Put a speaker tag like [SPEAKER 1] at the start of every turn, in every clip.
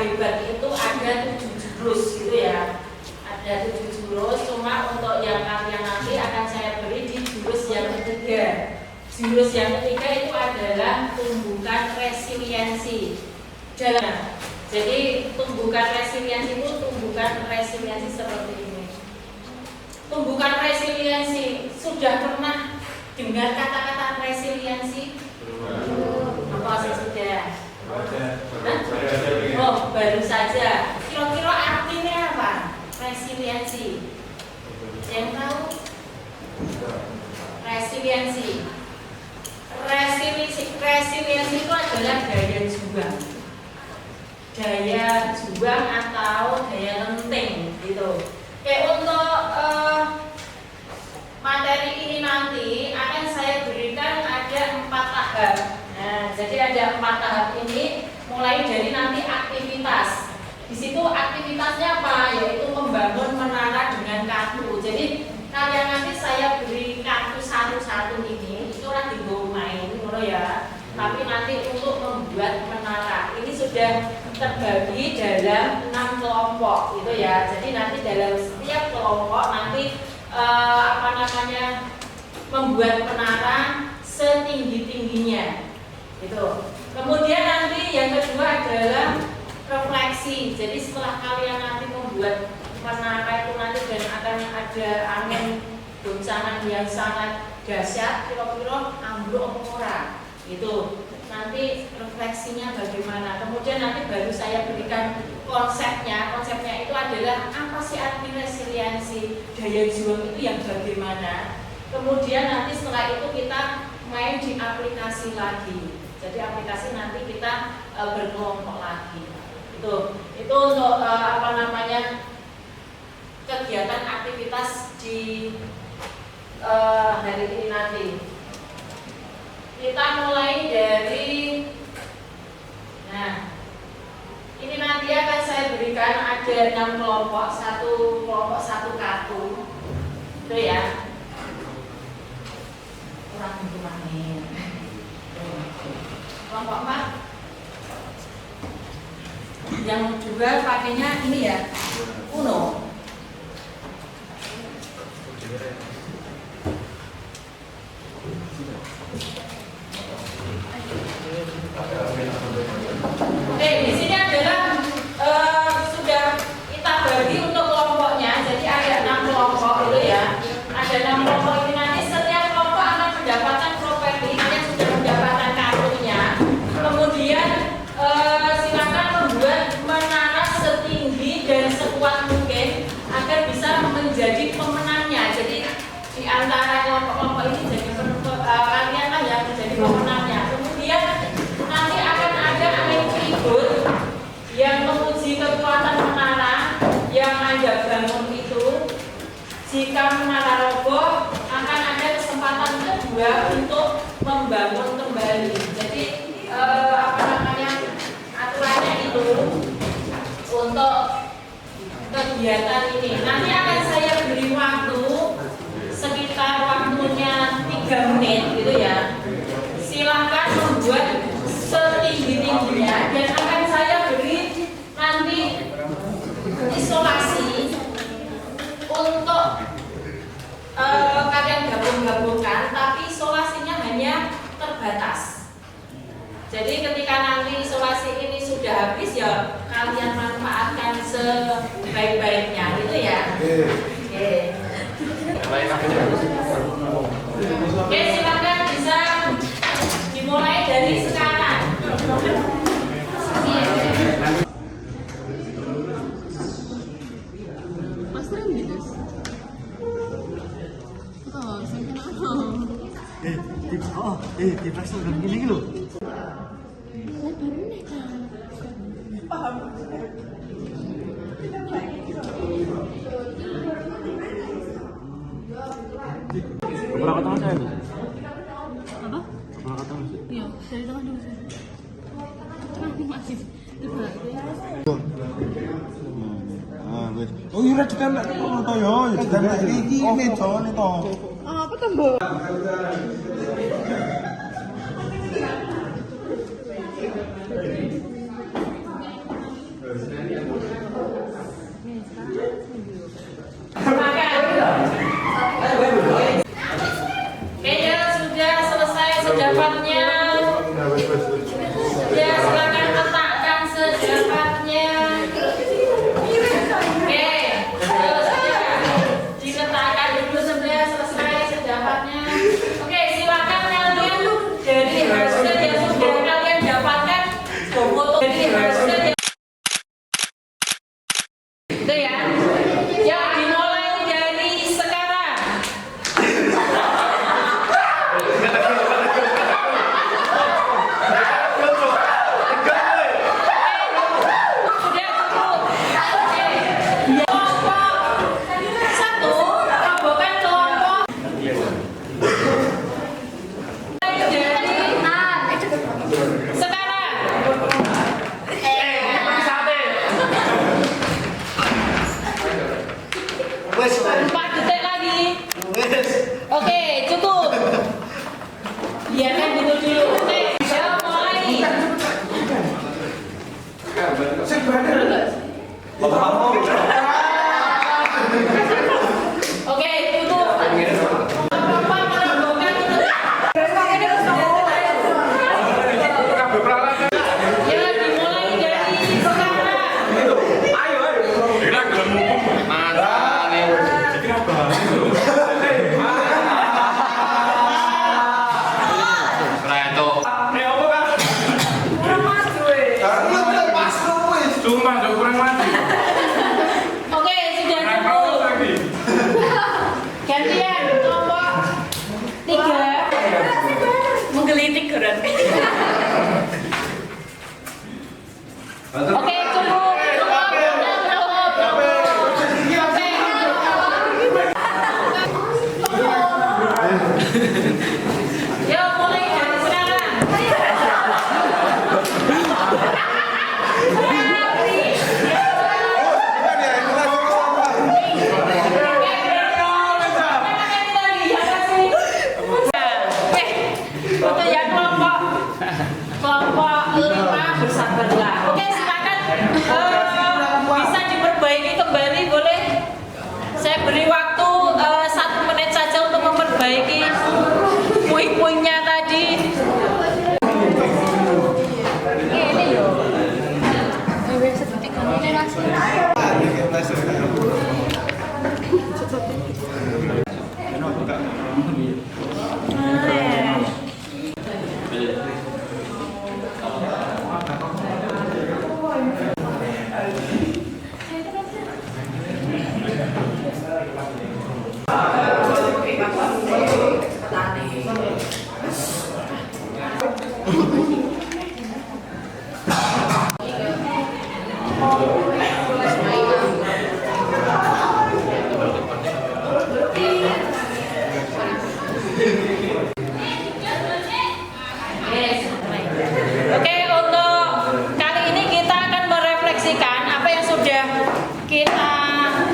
[SPEAKER 1] hebat itu ada 7 jurus gitu ya. Ada 7 jurus, cuma untuk yang kalian nanti akan saya beri di jurus yang ketiga. Jurus yang ketiga itu adalah tumbukan resiliensi. Jadi tumbukan resiliensi itu tumbukan resiliensi seperti ini. Tumbukan resiliensi, sudah pernah dengar kata-kata resiliensi? Apa sudah? Oh, baru saja. Kira-kira artinya apa? Resiliensi. Yang tahu? Resiliensi itu adalah daya juang. Daya juang atau daya lenting gitu. Oke, untuk materi ini nanti akan saya berikan ada 4 tahap. Nah, jadi ada 4 tahap ini, mulai dari nanti aktivitas. Di situ aktivitasnya apa? Yaitu membangun menara dengan kartu. Jadi kalian nanti saya beri kartu satu-satu ini, itu orang dibawa main, ya. Tapi nanti untuk membuat menara ini sudah terbagi dalam 6 kelompok, gitu ya. Jadi nanti dalam setiap kelompok nanti membuat menara setinggi-tingginya, gitu. Kemudian nanti yang kedua adalah refleksi. Jadi setelah kalian nanti membuat menara itu nanti dan akan ada angin goncangan yang sangat dahsyat, kira-kira ambruk ora itu nanti refleksinya bagaimana. Kemudian nanti baru saya berikan konsepnya. Konsepnya itu adalah apa sih arti resiliensi, daya juang itu yang bagaimana. Kemudian nanti setelah itu kita main di aplikasi lagi. Jadi aplikasi nanti kita berkelompok lagi. Itu untuk kegiatan aktivitas di hari ini nanti. Kita mulai dari, nah ini nanti akan saya berikan ada 6 kelompok, satu kelompok satu kartu, itu ya. Kurang main. Kelompok 4 yang juga pakainya ini ya, Uno. Oke, di sini adalah sudah kita bagi untuk kelompoknya. Jadi ada 6 kelompok itu ya. Ada 6 kelompok ini nanti setiap kelompok akan mendapatkan properti yang sudah mendapatkan kartunya. Kemudian silakan membuat menara setinggi dan sekuat mungkin agar bisa menjadi pemenangnya. Jadi di antara kelompok-kelompok ini jadi kalian lah yang menjadi pemenangnya. Kemudian nanti akan ada angin tribun yang menguji kekuatan menara yang Anda bangun itu. Jika menara roboh, akan ada kesempatan kedua untuk membangun kembali. Jadi aturannya itu untuk kegiatan ini. Nanti akan saya beri waktu sekitar waktunya 3 menit gitu ya. Silakan membuat setinggi-tingginya dan akan saya beri nanti isolasi untuk kalian gabung-gabungkan, tapi isolasinya hanya terbatas. Jadi ketika nanti isolasi ini sudah habis ya kalian manfaatkan sebaik-baiknya gitu ya. Oke, silakan bisa dimulai dari sekarang. Mas Randy guys. Oh, saya kenal.
[SPEAKER 2] Di flash udah gini loh.
[SPEAKER 3] Paham.
[SPEAKER 2] Berapa tahun saya tuh?
[SPEAKER 3] Apa?
[SPEAKER 2] Berapa tahun sih?
[SPEAKER 3] Iya, dari tengah dulu sih. Masih tiba.
[SPEAKER 4] Oh iya juga nek ngono to yo, juga nek iki mejone to.
[SPEAKER 3] Apa tuh, Mbak?
[SPEAKER 1] Oke, tutup. Kelompok merobohkan tutup. Ya, dimulai dari sekarang. Oke, sudah cukup. Gantian kelompok 3 menggelitik berat. Oke, cukup. Yuk, mulai dari sekarang. Untuk yang kelompok 5 bersabarlah. Oke, silakan bisa diperbaiki kembali, boleh. Saya beri waktu 1 menit saja untuk memperbaiki puing-puingnya tadi. Ini loh. Oke, untuk kali ini kita akan merefleksikan apa yang sudah kita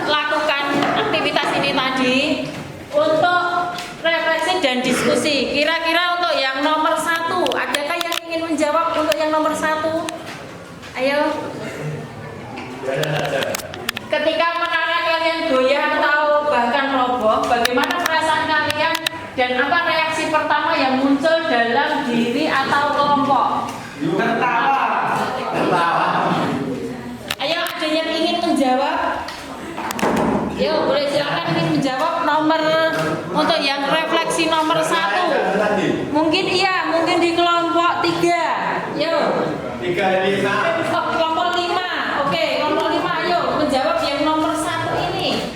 [SPEAKER 1] lakukan aktivitas ini tadi untuk refleksi dan diskusi. Kira-kira untuk yang nomor 1, adakah yang ingin menjawab untuk yang nomor 1? Ayo. Ketika menara kalian goyah atau bahkan roboh, bagaimana perasaan kalian dan apa reaksi pertama yang muncul dalam diri atau kelompok? Tertawa. Ayo, ada yang ingin menjawab? Yo, boleh silakan ingin menjawab nomor untuk yang refleksi nomor 1. Mungkin iya, mungkin di kelompok 3. Yo. 3, 5. Kelompok 5. Oke, kelompok 5 ayo menjawab yang nomor 1 ini.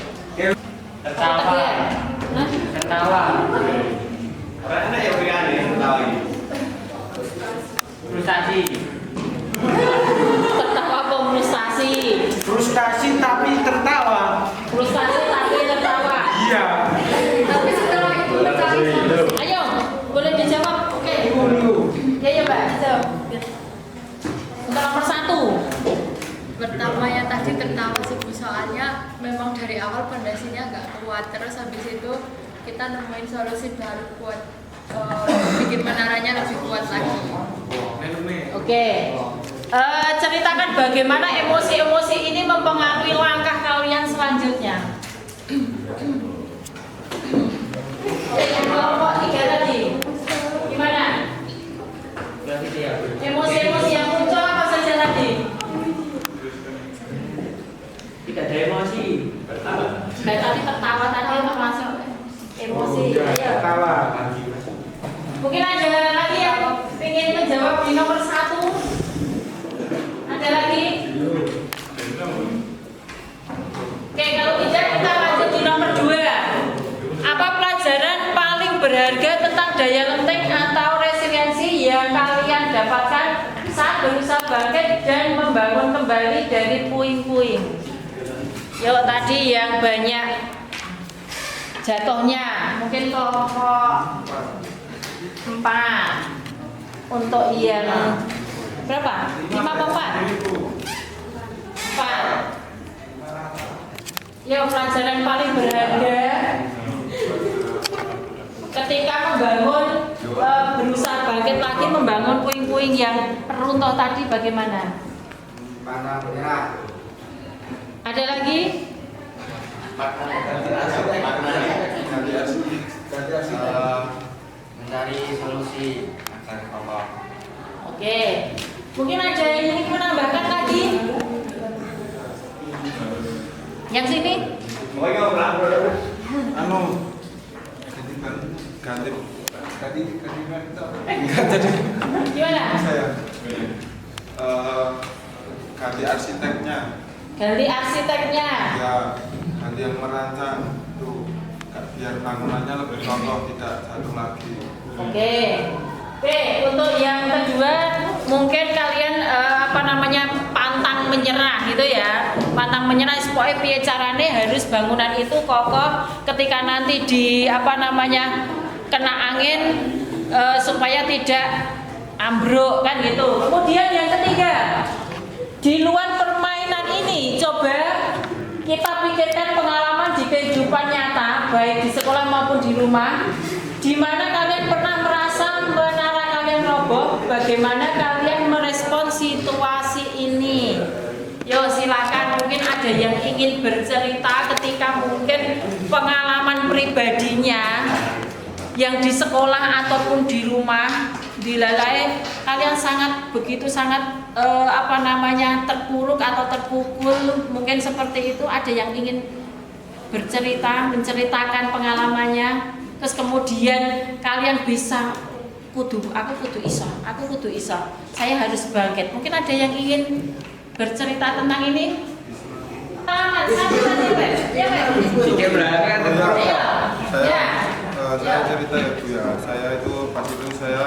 [SPEAKER 1] Tertawa. Tertawa.
[SPEAKER 5] Karena yang berani tertawa ini.
[SPEAKER 2] Frustasi.
[SPEAKER 1] Tertawa frustasi.
[SPEAKER 4] Frustasi tapi tertawa.
[SPEAKER 1] Frustasi tapi tertawa.
[SPEAKER 4] Iya.
[SPEAKER 3] Tapi setelah itu
[SPEAKER 1] Ayo, boleh dijawab. Oke. Ya, Mbak. Jawab. Untuk nomor 1.
[SPEAKER 3] pertama yang tadi tertawa sih Bu, soalnya memang dari awal pondasinya nggak kuat, terus habis itu kita nemuin solusi baru buat bikin menaranya lebih kuat lagi.
[SPEAKER 1] Oke. Ceritakan bagaimana emosi-emosi ini mempengaruhi langkah kalian selanjutnya. Yang kelompok 3 tadi, gimana? Emosi-emosi yang muncul apa saja tadi?
[SPEAKER 2] Tidak ada emosi.
[SPEAKER 1] Nah, tadi tertawa tadi termasuk emosi. Ayo.
[SPEAKER 4] Tertawa.
[SPEAKER 1] Mungkin ada lagi yang ingin menjawab di nomor 1? Ada lagi? Oke, kalau tidak kita lanjut di nomor 2. Apa pelajaran paling berharga tentang daya lenting atau resiliensi yang kalian dapatkan saat berusaha bangkit dan membangun kembali dari puing-puing? Yuk, tadi yang banyak jatuhnya mungkin kelompok 4. Untuk yang berapa? 5 apa 4? Ya, pelajaran paling berharga ketika membangun berusaha bangkit lagi membangun puing-puing yang runtuh tadi bagaimana?
[SPEAKER 6] Pantang menyerah.
[SPEAKER 1] Ada lagi?
[SPEAKER 6] Mencari solusi agar kokoh.
[SPEAKER 1] Oke. Mungkin ada yang ingin menambahkan lagi? Yang sini?
[SPEAKER 4] Anu, ganti
[SPEAKER 1] Gimana?
[SPEAKER 4] saya ganti arsiteknya,
[SPEAKER 1] Ganti arsiteknya.
[SPEAKER 4] ya ganti yang merancang tuh, biar bangunannya lebih kokoh, tidak jatuh lagi.
[SPEAKER 1] Oke. Oke, untuk yang kedua mungkin kalian pantang menyerah gitu ya. Pantang menyerah supaya piye carane harus bangunan itu kokoh ketika nanti kena angin supaya tidak ambruk kan gitu. Kemudian yang ketiga, di luar permainan ini coba kita pikirkan pengalaman di kehidupan nyata baik di sekolah maupun di rumah, di mana kalian pernah merasa menara kalian roboh, bagaimana kalian merespon situasi ini. Yo silakan, mungkin ada yang ingin bercerita ketika mungkin pengalaman pribadinya yang di sekolah ataupun di rumah dilalai kalian begitu sangat terpuruk atau terpukul, mungkin seperti itu. Ada yang ingin menceritakan pengalamannya, terus kemudian kalian bisa aku kudu iso, saya harus bangkit. Mungkin ada yang ingin bercerita tentang ini? Tangan satu ya
[SPEAKER 4] Saya cerita ya Bu ya, saya itu pas itu saya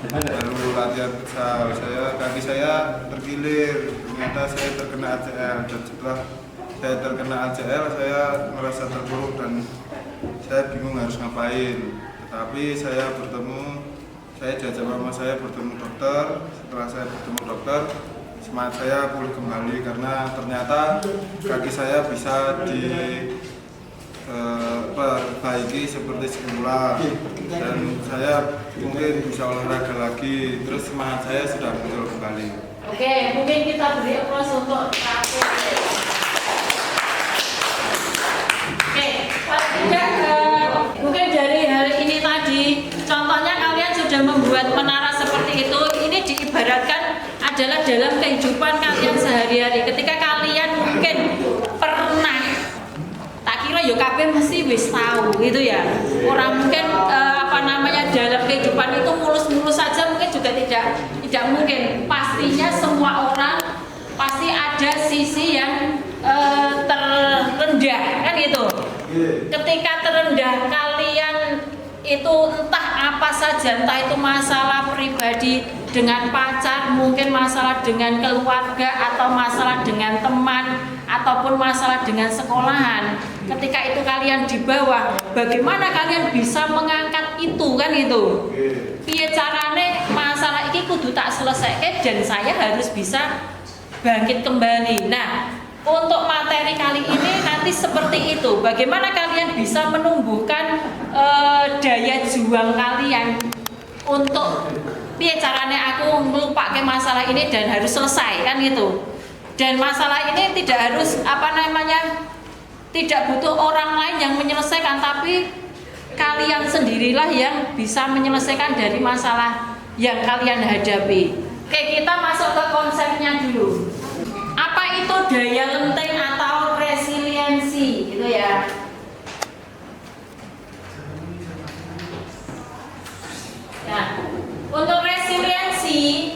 [SPEAKER 4] baru latihan futsal, kaki saya tergilir, ternyata saya terkena ACL, dan setelah saya terkena ACL saya merasa terpuruk dan saya bingung harus ngapain. Tetapi saya diajak mama saya bertemu dokter. Setelah saya bertemu dokter, semangat saya pulih kembali karena ternyata kaki saya bisa perbaiki seperti semula dan saya mungkin bisa olahraga lagi, terus semangat saya sudah muncul kembali.
[SPEAKER 1] Oke, mungkin kita beri aplaus untuk Raffi. Oke, paling tidak mungkin dari hal ini tadi, contohnya kalian sudah membuat menara seperti itu. Ini diibaratkan adalah dalam kehidupan kalian sehari-hari. Ketika kalian mungkin pernah, tak kira ya kabeh mesti wis tahu gitu ya. Orang mungkin dalam kehidupan itu mulus-mulus saja mungkin juga tidak mungkin. Pastinya semua orang pasti ada sisi yang terendah kan gitu. Ketika terendah kalian itu entah apa saja, entah itu masalah pribadi dengan pacar, mungkin masalah dengan keluarga, atau masalah dengan teman, ataupun masalah dengan sekolahan. Ketika itu kalian di bawah, bagaimana kalian bisa mengangkat itu kan itu? Piye carane masalah ini kudu tak selesai dan saya harus bisa bangkit kembali. Nah, untuk materi kali ini nanti seperti itu. Bagaimana kalian bisa menumbuhkan daya juang kalian untuk piye carane aku ngelupakke masalah ini dan harus selesai kan gitu. Dan masalah ini tidak harus tidak butuh orang lain yang menyelesaikan, tapi kalian sendirilah yang bisa menyelesaikan dari masalah yang kalian hadapi. Oke, kita masuk ke konsepnya dulu. Apa itu daya lenting atau resiliensi gitu ya? Nah, untuk resiliensi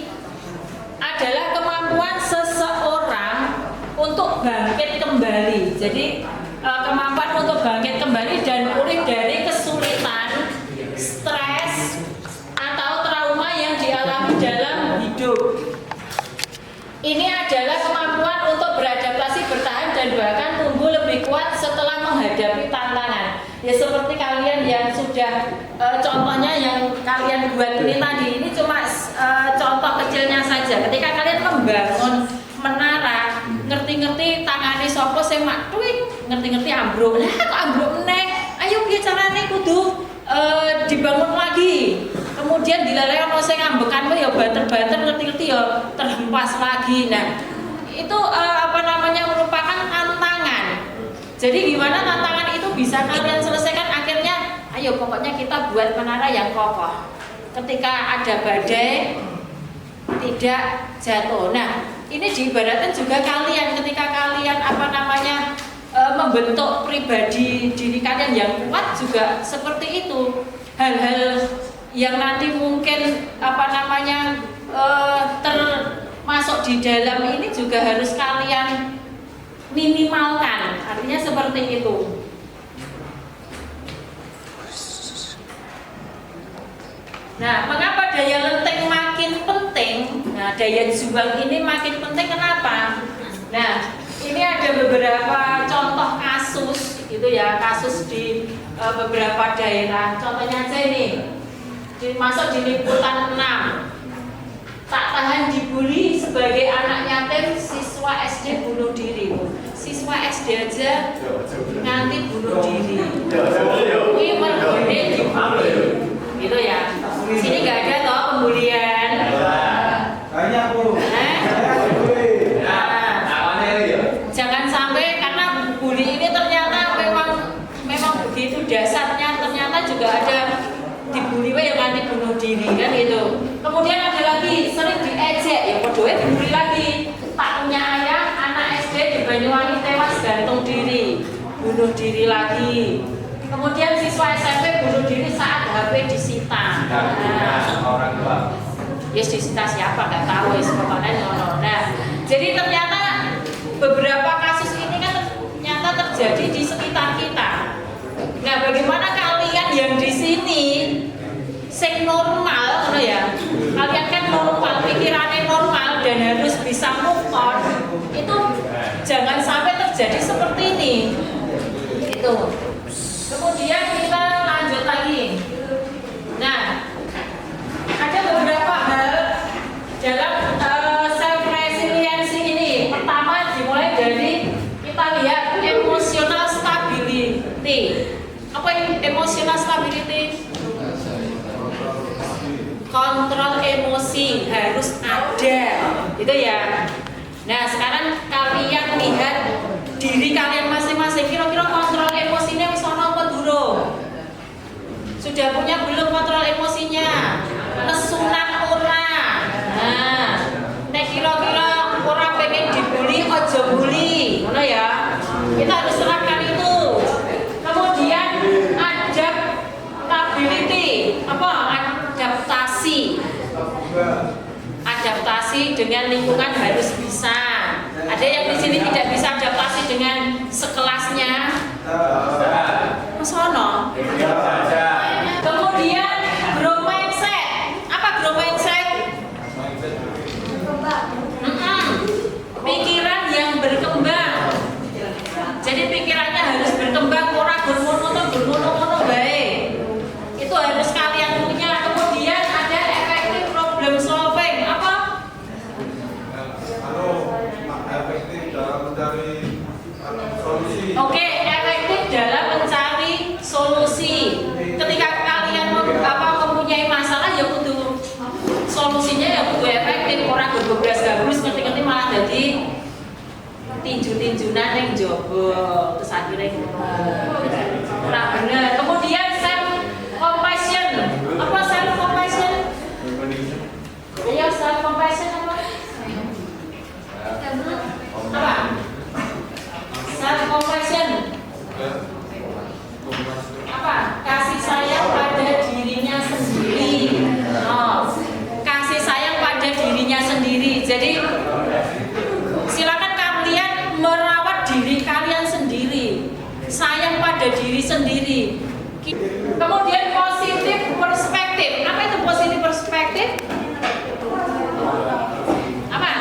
[SPEAKER 1] adalah kemampuan seseorang untuk bangkit kembali. Jadi kemampuan untuk bangkit kembali dan pulih dari kesulitan, stres, atau trauma yang dialami dalam hidup. Ini adalah kemampuan untuk beradaptasi, bertahan, dan bahkan tumbuh lebih kuat setelah menghadapi tantangan. Ya seperti kalian yang sudah contohnya yang kalian buat ini tadi, ini cuma contoh kecilnya saja. Ketika kalian membangun menara, ngerti-ngerti tangani sopo sing mak tuwik, ngerti-ngerti ambruk. Lah kok ambruk meneh? Ayo piye carane kudu dibangun lagi. Kemudian dilalai ono sing ngambekanmu ya banter-banter, ngerti-ngerti ya terhempas lagi. Nah, itu merupakan tantangan. Jadi gimana tantangan itu bisa kalian selesaikan? Akhirnya, ayo pokoknya kita buat menara yang kokoh. Ketika ada badai, tidak jatuh. Nah, ini diibaratkan juga kalian ketika kalian membentuk pribadi diri kalian yang kuat juga seperti itu. Hal-hal yang nanti mungkin termasuk di dalam ini juga harus kalian minimalkan. Artinya seperti itu. Nah, mengapa daya lenting makin penting? Nah, daya juang ini makin penting kenapa? Nah, ini ada beberapa contoh kasus gitu ya, kasus di beberapa daerah. Contohnya aja ini, masuk di liputan 6. Tak tahan dibully sebagai anak yatim, siswa SD bunuh diri. Siswa SD aja nanti bunuh diri. Ini mergone dibully. Gitu ya. Di sini nggak ada toh pembulian. Jangan sampai karena bully ini ternyata memang begitu dasarnya, ternyata juga ada dibully yang nanti bunuh diri kan gitu. Kemudian ada lagi sering diejek ya podoe dibully lagi. Tak punya ayah, anak SD di Banyuwangi tewas gantung diri, bunuh diri lagi. Kemudian siswa SMP bunuh diri saat HP disita.
[SPEAKER 5] Orang tua.
[SPEAKER 1] Yes, disita siapa nggak tahu, pokoknya ngono. Nah, jadi ternyata beberapa kasus ini kan ternyata terjadi di sekitar kita. Nah, bagaimana kalian yang di sini sing normal, ya? Kalian kan normal, pikirannya normal dan harus bisa move on. Itu jangan sampai terjadi seperti ini. Itu. Kemudian kita lanjut lagi. Nah, ada beberapa hal dalam self resiliency ini. Pertama dimulai dari kita lihat emotional stability. Apa yang emotional stability? Kontrol emosi harus ada, gitu ya. Nah, sekarang kalian lihat diri kalian masing-masing. Kira-kira kontrol emosinya wis ono apa durung? Sudah punya belum kontrol emosinya? Nesunan ora. Nah, nek kira-kira ora pengen dibully, ojo bully, ngono ya. Kita harus terapkan itu. Kemudian adaptability, adaptasi dengan lingkungan harus bisa. Ada yang di sini tidak bisa adaptasi dengan sekelasnya. Sono. Kemudian grow mindset. Apa grow mindset? Pikiran yang berkembang. Jadi pikirannya harus berkembang, ora bermono baik. Itu harus kalian punya. Kemudian ada effective problem solving. Apa?
[SPEAKER 4] Efektif dalam mencari solusi.
[SPEAKER 1] Oke, efektif dalam mencari solusi. Ketika kalian mempunyai masalah ya kudu solusinya ya kudu efektif. Orang berbebras gabus ngerti-ngerti malah jadi tinju-tinjunan yang jobo. Terus akhirnya nah benar. Kemudian self compassion. Apa self compassion? Iya, self compassion apa? Apa? Self compassion. Apa? Kasih sayang pada dirinya sendiri. Kasih sayang pada dirinya sendiri. Jadi silakan kalian merawat diri kalian sendiri. Sayang pada diri sendiri. Kemudian positif perspektif. Apa itu positif perspektif? Apa?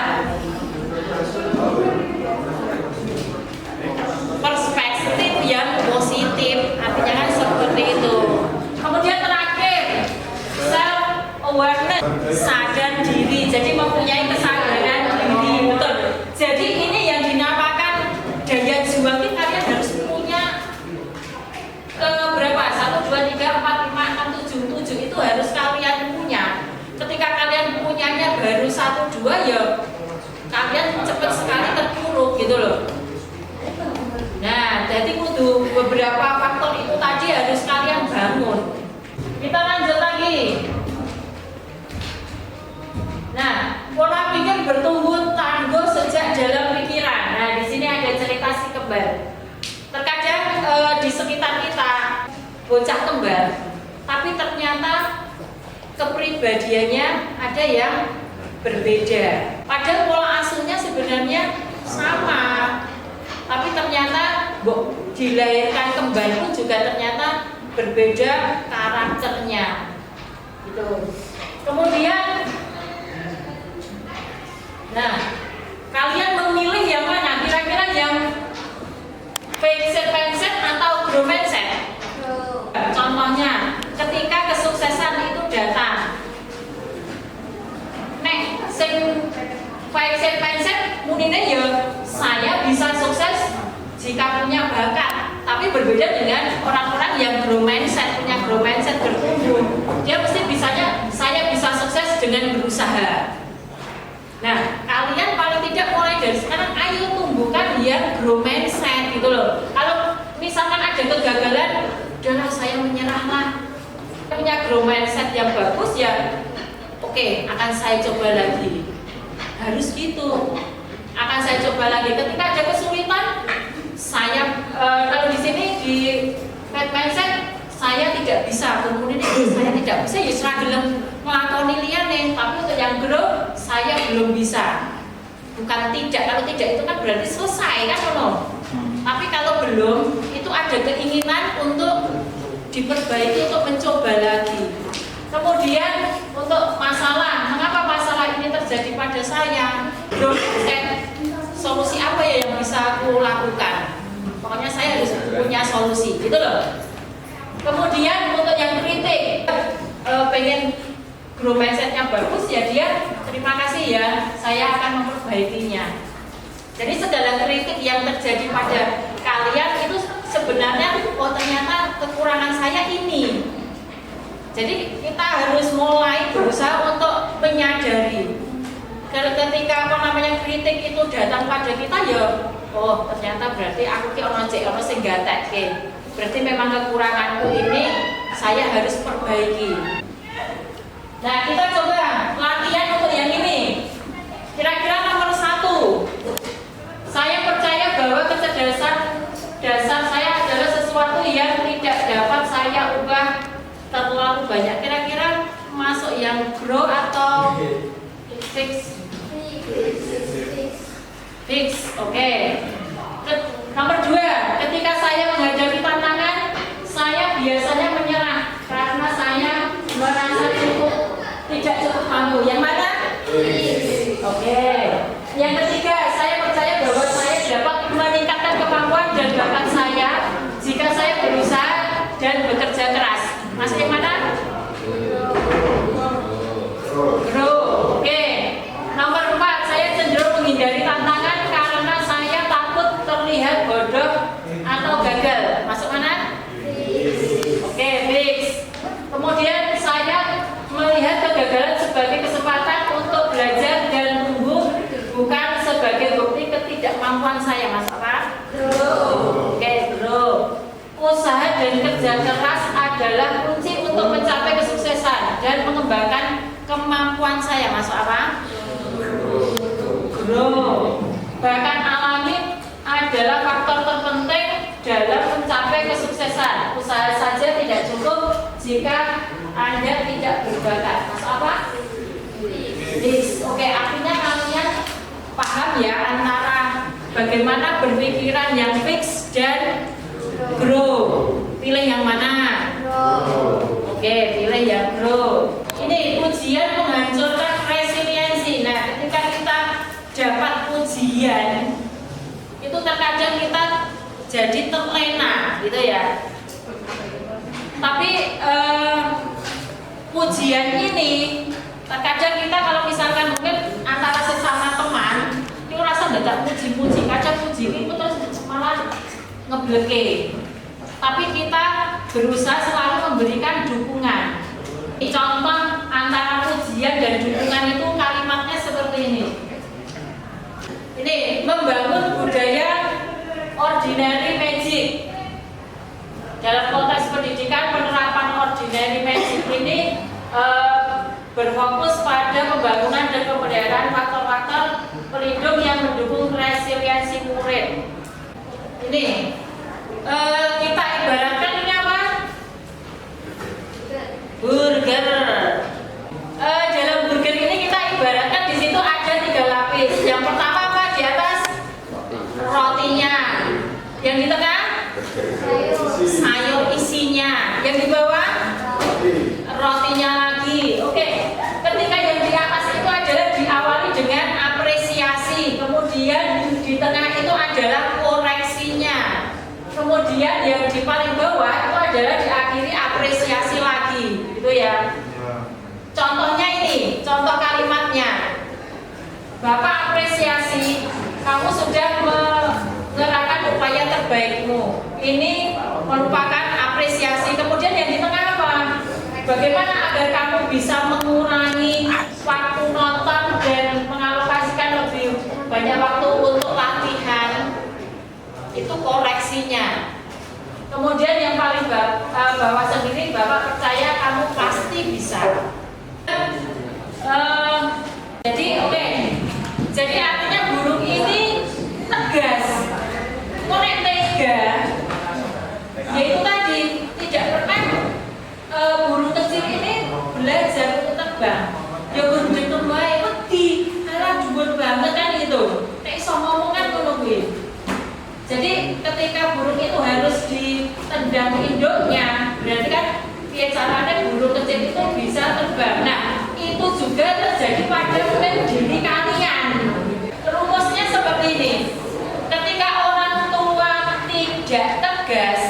[SPEAKER 1] Perspektif yang positif. Artinya kan seperti itu. Kemudian terakhir, self awareness, sadar diri. Jadi mempunyai kesadaran diri, betul. Jadi ini yang dinamakan daya juang. Kalian harus punya berapa? 1, 2, 3, gitu loh. Nah, jadi kudu beberapa faktor itu tadi harus kalian bangun. Kita lanjut lagi. Nah, pola pikir bertumbuh tangguh sejak dalam pikiran. Nah, di sini ada cerita si kembar. Terkadang di sekitar kita bocah kembar, tapi ternyata kepribadiannya ada yang berbeda. Padahal pola asuhnya sebenarnya sama, tapi ternyata dilahirkan kembar pun juga ternyata berbeda karakternya. Gitu. Kemudian, nah, kalian memilih yang mana? Kira-kira yang fixed mindset atau growth mindset? Contohnya, ketika kesuksesan itu datang, sing fixed mindset munine ya saya bisa sukses jika punya bakat, tapi berbeda dengan orang-orang yang growth mindset, punya growth mindset bertumbuh. Dia mesti bisanya saya bisa sukses dengan berusaha. Nah, kalian paling tidak mulai dari sekarang ayo tumbuhkan yang growth mindset gitu loh. Kalau misalkan ada kegagalan, udahlah saya menyerahlah. Punya growth mindset yang bagus ya, oke, akan saya coba lagi. Harus gitu. Akan saya coba lagi. Ketika ada kesulitan, saya kalau di sini di mindset saya tidak bisa, kemudian saya tidak bisa, ya gelem nglakoni liyane, tapi untuk yang grow saya belum bisa. Bukan tidak, kalau tidak itu kan berarti selesai kan ono. Tapi kalau belum, itu ada keinginan untuk diperbaiki, untuk mencoba lagi. Kemudian untuk masalah, mengapa masalah ini terjadi pada saya? Solusi apa ya yang bisa aku lakukan? Pokoknya saya harus punya solusi, gitu loh. Kemudian untuk yang kritik, pengen growth mindset-nya bagus ya dia terima kasih ya, saya akan memperbaikinya. Jadi segala kritik yang terjadi pada kalian itu sebenarnya oh ternyata kekurangan saya ini. Jadi kita harus mulai berusaha untuk menyadari. Ketika kritik itu datang pada kita ya, oh ternyata berarti aku ki ono cek ono sing gatekke. Berarti memang kekuranganku ini saya harus perbaiki. Nah, kita coba latihan untuk yang ini. Kira-kira nomor 1. Saya percaya bahwa kecerdasan dasar saya adalah sesuatu yang tidak dapat saya ubah terlalu banyak. Kira-kira masuk yang grow atau fix? Fix, oke. Nomor 2, ketika saya menghadapi tantangan, saya biasanya menyerah karena saya merasa tidak cukup mampu. Yang mana? Oke. Yang ketiga, saya percaya bahwa saya dapat meningkatkan kemampuan dan bakat saya jika saya berusaha dan bekerja keras. Masuk yang mana? Grow. Oke. Nomor 4, saya cenderung menghindari tantangan karena saya takut terlihat bodoh atau gagal. Masuk mana? Oke, fix. Kemudian saya melihat kegagalan sebagai kesempatan untuk belajar dan tumbuh, bukan sebagai bukti ketidakmampuan saya. Masuk apa? Oke, grow. Usaha dan kerja keras adalah kunci untuk mencapai kesuksesan dan mengembangkan kemampuan saya. Masuk apa? Grow. Bahkan alami adalah faktor terpenting dalam mencapai kesuksesan. Usaha saja tidak cukup jika Anda tidak berbakat. Masuk apa? Fix. Oke, artinya kalian paham ya antara bagaimana berpikiran yang fix dan grow. Pilih yang mana? Oke, pilih yang grow. Ini ujian menghancurkan resiliensi. Nah, ketika kita dapat ujian, itu terkadang kita jadi terlena, gitu ya. Tapi ujian ini terkadang kita kalau misalkan mungkin antara sesama teman, itu rasa tidak puji-puji, kadang puji itu terus malah ngebleke. Tapi kita berusaha selalu memberikan dukungan. Contoh antara pujian dan dukungan itu kalimatnya seperti ini. Ini membangun budaya ordinary magic. Dalam konteks pendidikan, penerapan ordinary magic ini berfokus pada pembangunan dan pemeliharaan faktor-faktor pelindung yang mendukung resiliensi murid. Ini kita ibaratkan ini apa? Burger. Dalam burger ini kita ibaratkan di situ ada 3 lapis. Yang pertama apa? Di atas rotinya. Yang di tengah sayur isinya. Yang di bawah rotinya lagi. Oke. Ketika yang di atas itu adalah diawali dengan apresiasi, kemudian di tengah itu adalah koreksinya, kemudian yang di paling bawah itu adalah diakhiri apresiasi lagi, gitu ya. Contohnya ini, contoh kalimatnya. Bapak apresiasi, kamu sudah mengerahkan upaya terbaikmu. Ini merupakan apresiasi. Kemudian yang di tengah apa? Bagaimana agar kamu bisa mengurangi waktu nonton dan mengalokasikan lebih banyak waktu untuk latihan? Itu koreksinya. Kemudian yang paling bawah sendiri, Bapak percaya kamu pasti bisa. Jadi oke. Jadi artinya burung ini tegas, korek tega. Yaitu tadi tidak pernah burung kecil ini belajar untuk terbang. Ya burung jeneng wae wedi, ala dhuwur banget kan gitu. Nek iso ngomong kan ngono kuwi. Jadi ketika burung itu harus ditendang induknya, berarti kan piye caranya burung kecil itu bisa terbang. Nah, itu juga terjadi pada diri kalian. Rumusnya seperti ini. Ketika orang tua tidak tegas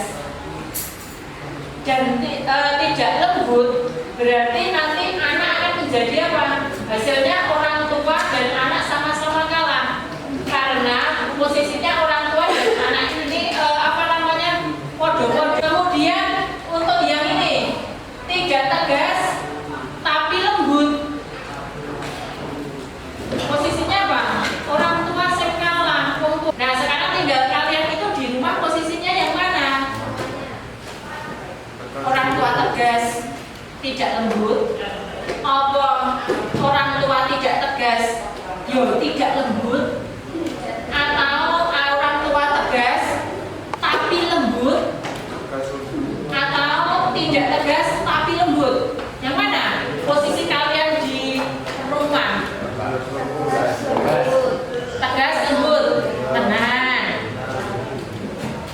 [SPEAKER 1] dan tidak lembut, berarti nanti anak akan menjadi apa? Hasilnya orang tua dan anak sama-sama kalah. Karena posisinya orang tua dan anak ini podo-podo. Kemudian untuk yang ini tidak tegas tapi lembut. Posisinya apa? Orang tua yang kalah. Nah, sekarang tinggal kalian itu di rumah posisinya yang mana? Orang tua tegas, tidak lembut. Apa orang tua tidak tegas, tidak lembut? Atau orang tua tegas tapi lembut? Atau tidak tegas tapi lembut? Yang mana posisi kalian di rumah? Tegas, lembut, tenang.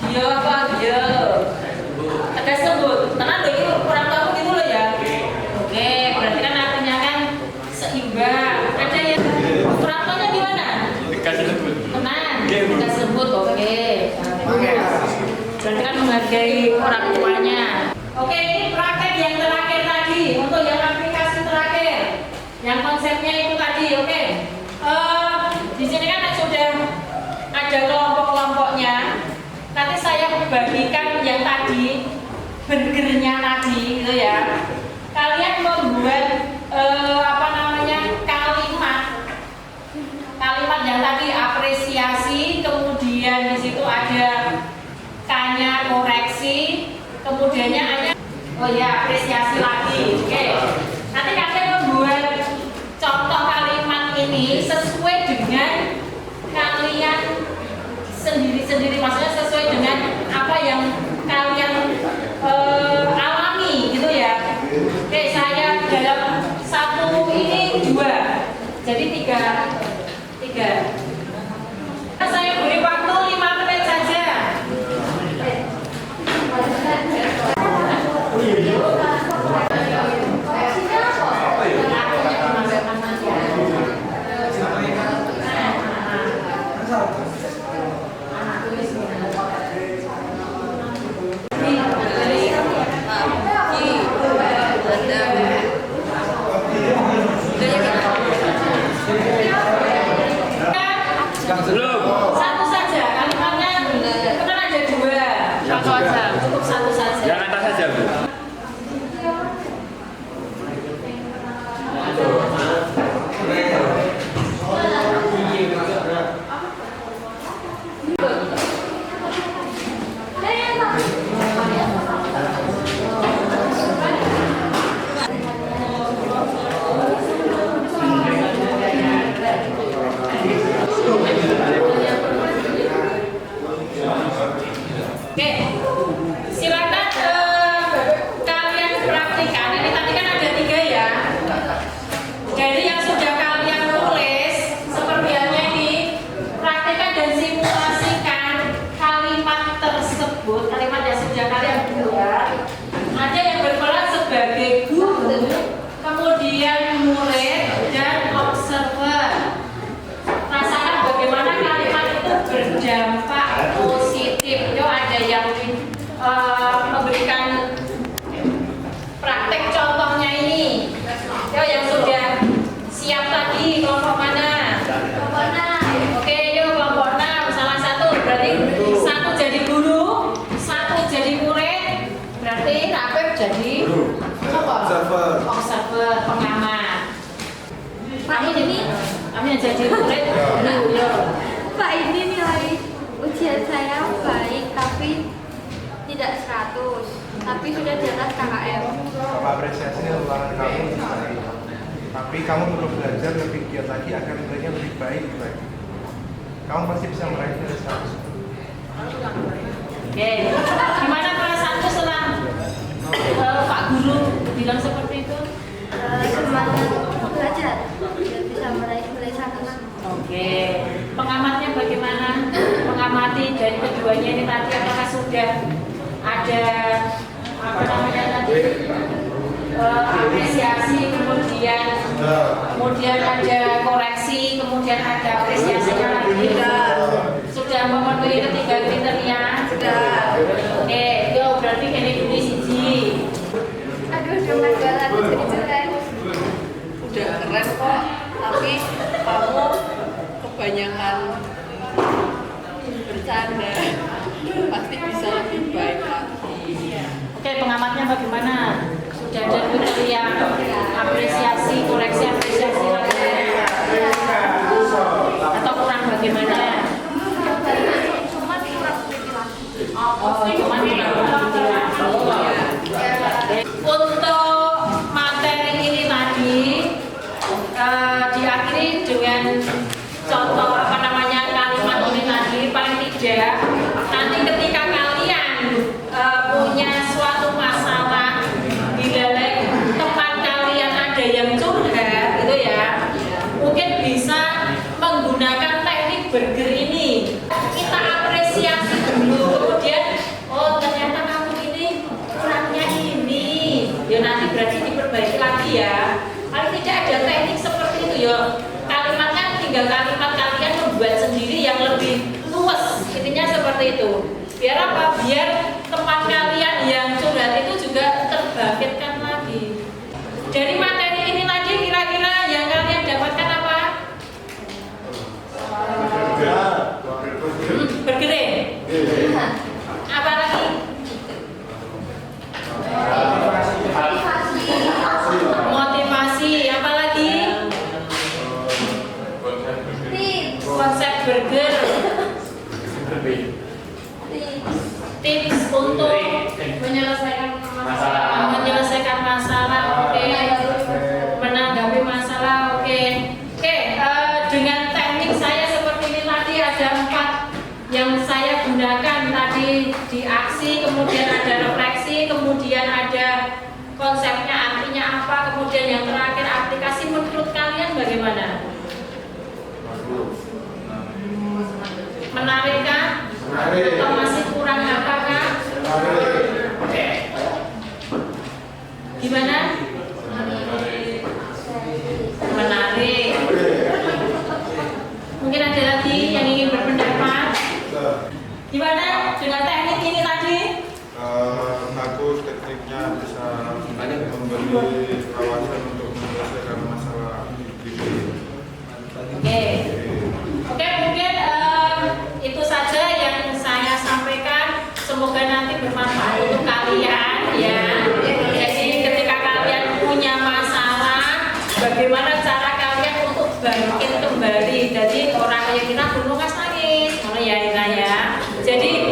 [SPEAKER 1] Iya apa? Iya. Tegas, lembut, tenang loh, itu kurang tahu gitu loh ya. Oke, berarti kan artinya kan seimbang. Ada yang kurang tahunya gimana?
[SPEAKER 5] Tegas lembut.
[SPEAKER 1] Tenang, tegas, lembut. Oke. Berarti kan menghargai orang tuanya. Oke, ini praktek yang terakhir tadi untuk yang aplikasi terakhir. Yang konsepnya itu tadi, oke. Di sini kan sudah ada kelompok-kelompoknya. Nanti saya bagikan yang tadi, burgernya tadi, gitu ya. Kalian membuat kalimat yang tadi apresiasi, kemudian di situ ada K-nya koreksi, kemudiannya hanya apresiasi lagi. Oke. Nanti kalian membuat contoh kalimat ini sesuai dengan kalian sendiri-sendiri, maksudnya sesuai dengan apa yang kalian alami gitu ya. Oke, saya dalam satu ini 2, jadi 3. Saya beri waktu 5 menit saja. Satu saja kalimatnya, kan ada 2.
[SPEAKER 3] Satu aja.
[SPEAKER 1] Cukup satu saja.
[SPEAKER 5] Yang atas saja, Bu.
[SPEAKER 1] dampak positif. Yo ada yang memberikan praktek contohnya ini. Yo yang sudah siap tadi kelompok mana?
[SPEAKER 3] Kelompok 6.
[SPEAKER 1] Oke, yuk kelompok 6 salah satu berarti satu jadi guru, satu jadi murid, berarti Rapep jadi apa? Observer, pengamat. Kami yang jadi murid dulu yuk.
[SPEAKER 7] Pak, ini nilai ujian saya baik tapi tidak 100, tapi sudah di atas KKM.
[SPEAKER 8] Bapak apresiasi ulangan kamu baik. Tapi kamu perlu belajar lebih giat lagi agar nilainya lebih baik lagi. Kamu pasti bisa meraih nilai 100.
[SPEAKER 1] Oke, gimana perasaanmu setelah Pak Guru bilang seperti itu?
[SPEAKER 7] Semangat belajar dan bisa meraih nilai 100.
[SPEAKER 1] Oke, pengamatnya bagaimana? Mengamati dari keduanya ini tadi apakah sudah ada apa namanya tadi apresiasi, kemudian ada koreksi, kemudian ada apresiasinya lagi. Sudah memenuhi ketiga kriteria. Oke, yo berarti ini dulu siji.
[SPEAKER 7] Aduh, dengan banget jadi jelek.
[SPEAKER 9] Udah keren kok, tapi kamu kebanyakan bercanda, pasti bisa lebih baik lagi.
[SPEAKER 1] Oke, pengamatnya bagaimana? Sudah ada kriteria apresiasi, koreksi, apresiasi lagi atau kurang bagaimana?
[SPEAKER 7] Cuma kurang sedikit lagi.
[SPEAKER 1] Oh, cuman untuk materi ini tadi diakhiri dengan contoh apa namanya kalimat ini tadi. Paling tidak nanti ketika kalian punya suatu masalah di dalam tempat kalian ada yang curhat gitu ya, mungkin bisa menggunakan teknik burger ini. Kita apresiasi dulu, kemudian oh ternyata kamu ini kurangnya ini, ya nanti berarti diperbaiki lagi ya. Paling tidak ada teknik seperti itu ya. Kalimatnya tinggal kalimat kalian membuat sendiri yang lebih luas, intinya seperti itu. Biar apa? Biar tempat kalian yang curhat itu juga terbangkitkan lagi. Dari materi ini tadi kira-kira yang kalian dapatkan apa? Bergerak. Apa lagi? Motivasi. Apa lagi? Konsep burger. Tips untuk menyelesaikan masalah. Oke. Menanggapi masalah. Oke. Dengan teknik saya seperti ini tadi ada 4 yang saya gunakan tadi di aksi, kemudian ada refleksi, kemudian ada konsepnya artinya apa, kemudian yang terakhir aplikasi. Menurut kalian bagaimana? Menarik kan? Atau masih kurang apa kan? Gimana? Menarik. Mungkin ada lagi yang ingin berpendapat. Gimana dengan teknik ini tadi?
[SPEAKER 4] Bagus tekniknya, bisa memberi kawasan untuk menyelesaikan masalah ini.
[SPEAKER 1] Oke, mungkin itu saja yang saya sampaikan. Semoga nanti bermanfaat untuk kalian ya. Jadi ketika kalian punya masalah, bagaimana cara kalian untuk bangkit kembali. Jadi orang yang kira gunung nangis, ya. Jadi